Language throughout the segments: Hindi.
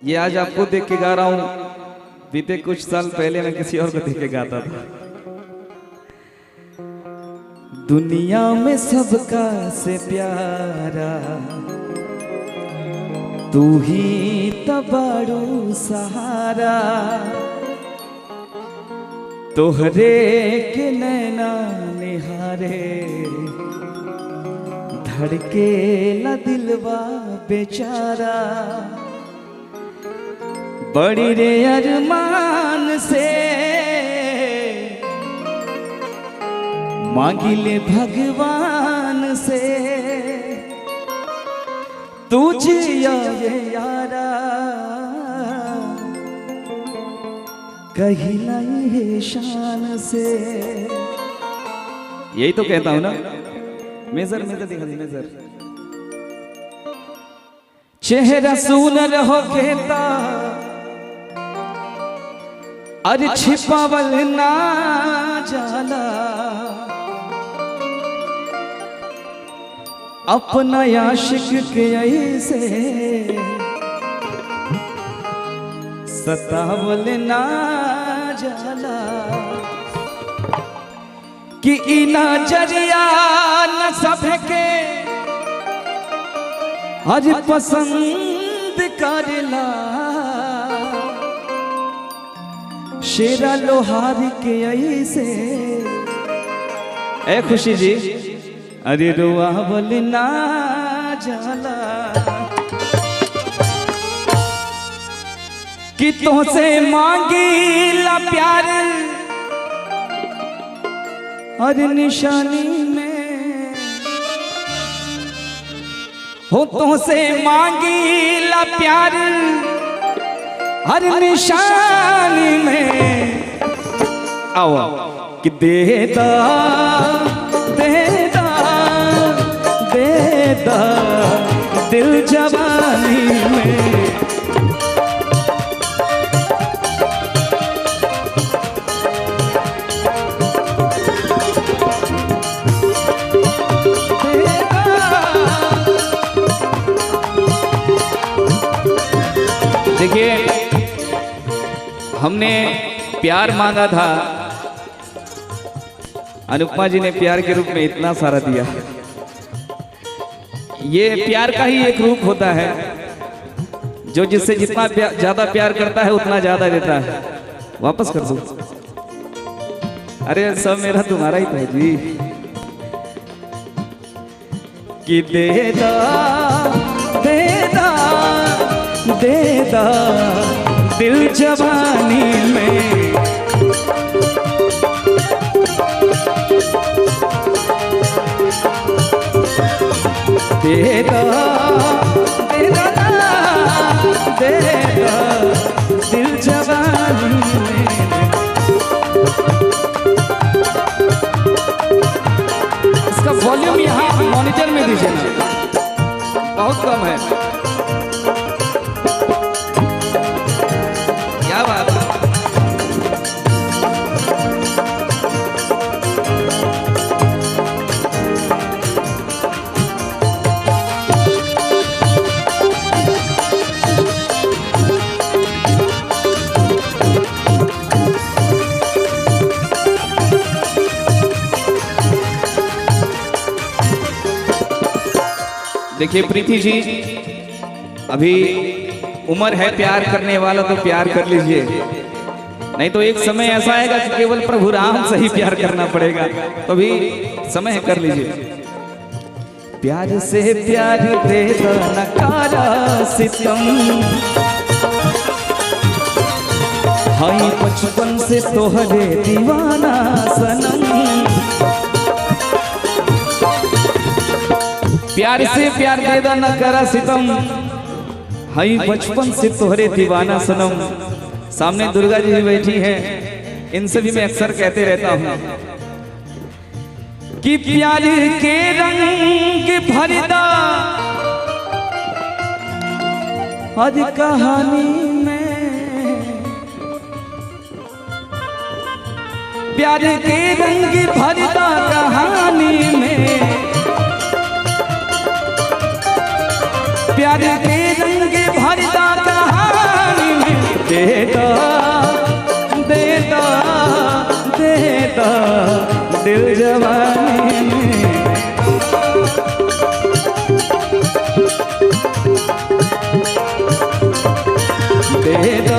ये आज आपको देख के गा रहा हूं। बीते कुछ साल पहले मैं किसी और को देख के गाता था। दुनिया में सबका से प्यारा तू ही तबाड़ू सहारा, तोहरे के नैना निहारे धड़के ला दिलवा बेचारा। बड़ी रे अरमान से मांगिले भगवान से तुझे यारा, कहिला ये शान से। यही तो कहता हूं ना। मेजर मेजर दिखा दी मेजर। चेहरा सुनर हो कहता अरे छिपावल ना जाला, अपना आशिक के ऐसे सतावल ना जाला कि इना जरिया न सबके आज पसंद करला। शेरा लोहार के ऐसे ए खुशी जी अरे रोआवल ना जाला कि तुझसे मांगीला प्यार अरे निशानी में हो, तुझसे मांगीला प्यार हर निशानी में। आओ कि देदा देदा देदा दिल जवानी में। देखिए हमने प्यार मांगा था, अनुपमा जी ने प्यार के रूप में इतना सारा दिया। ये प्यार का ही एक रूप होता है, जो जिससे जितना ज्यादा प्यार करता है उतना ज्यादा देता है। वापस कर दो। अरे सब मेरा तुम्हारा ही था जी। कि देदा देदा देदा दिल जवानी में। देदा देदा देदा दिल जवानी में। इसका वॉल्यूम यहाँ मॉनिटर में दीजिए ना, बहुत कम है। क्या बात है। देखिए प्रीति जी, अभी उम्र है प्यार करने वाला तो प्यार कर लीजिए, नहीं तो एक समय ऐसा आएगा कि केवल प्रभु राम से ही प्यार करना पड़ेगा। तो भी समय कर लीजिए। प्यार से प्यार दे दो नकारा सितम, हाई बचपन से तोहरे दीवाना सनम। प्यार से प्यार दे दो न करा सितम, हाई बचपन से तोहरे दीवाना सनम। सामने दुर्गा जी भी बैठी हैं, इनसे भी मैं अक्सर कहते रहता हूं कि प्यार के रंग भरदा आज कहानी में। प्यार के रंग भरदा कहानी में। प्यार के रंग भरदा कहानी दिल जवानी में। दे दो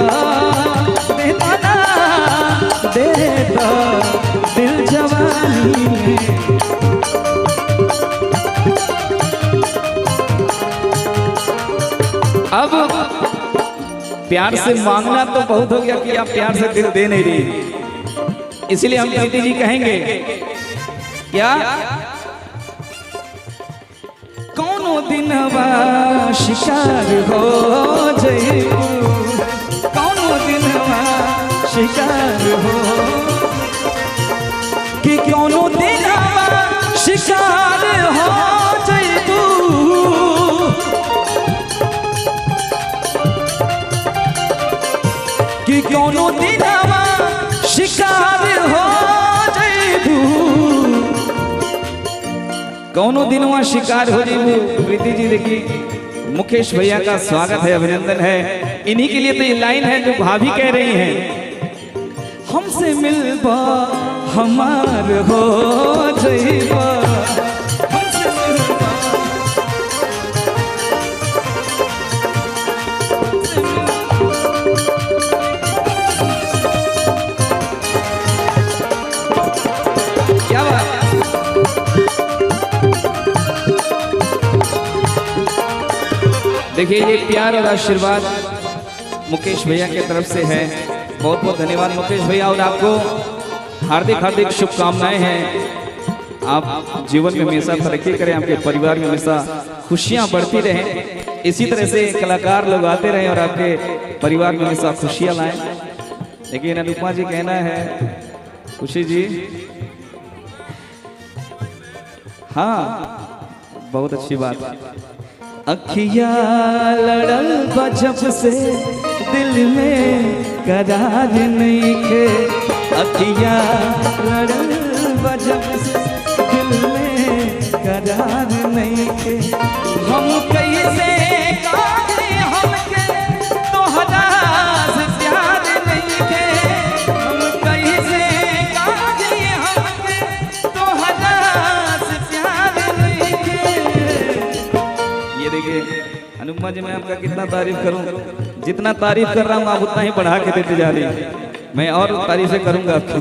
ना, दे दो दिल जवानी में। अब प्यार से मांगना तो बहुत हो गया कि आप प्यार से दिल दे नहीं रही, इसलिए हम प्रीति जी कहेंगे क्या, कौनो दिनवा शिकार हो जइबू, कौनो दिनवा शिकार हो, कि कौनो दिनवा शिकार हो जइबू, कि कौनो दिनवा शिकार हो जइबू, कौनो दिनवा शिकार हो जइबू। प्रीति जी देखिए, मुकेश भैया का स्वागत है, अभिनंदन है। इन्हीं के लिए तो ये लाइन है जो भाभी कह रही हैं, हमसे मिलबा हमार हो जइबा, हमसे मिलबा क्या बात। देखिए ये प्यार और आशीर्वाद मुकेश भैया की तरफ से है, बहुत बहुत धन्यवाद मुकेश भैया, और आपको हार्दिक हार्दिक शुभकामनाएं हैं। आप जीवन में हमेशा तरक्की करें, आपके परिवार में हमेशा खुशियां बढ़ती रहें, इसी तरह से कलाकार लोग आते रहें और आपके परिवार में हमेशा खुशियां लाएं। लेकिन अनुपमा जी कहना है, खुशी जी हाँ बहुत अच्छी बात है। अखिया लड़ल बजब से दिल में करार नहीं खे, अखिया लड़ल बजब से दिल में करार नहीं खे, हम कैसे काहे हमके तोहरा से प्यार नहीं खे, हम कैसे काहे हमके तोहरा से प्यार नहीं खे। ये देखिए अनुपमा जी, मैं आपका कितना तारीफ करूं, जितना तारीफ कर रहा हूं आप उतना ही बढ़ा के देते जा रही हैं, मैं और तारीफें करूंगा आपकी।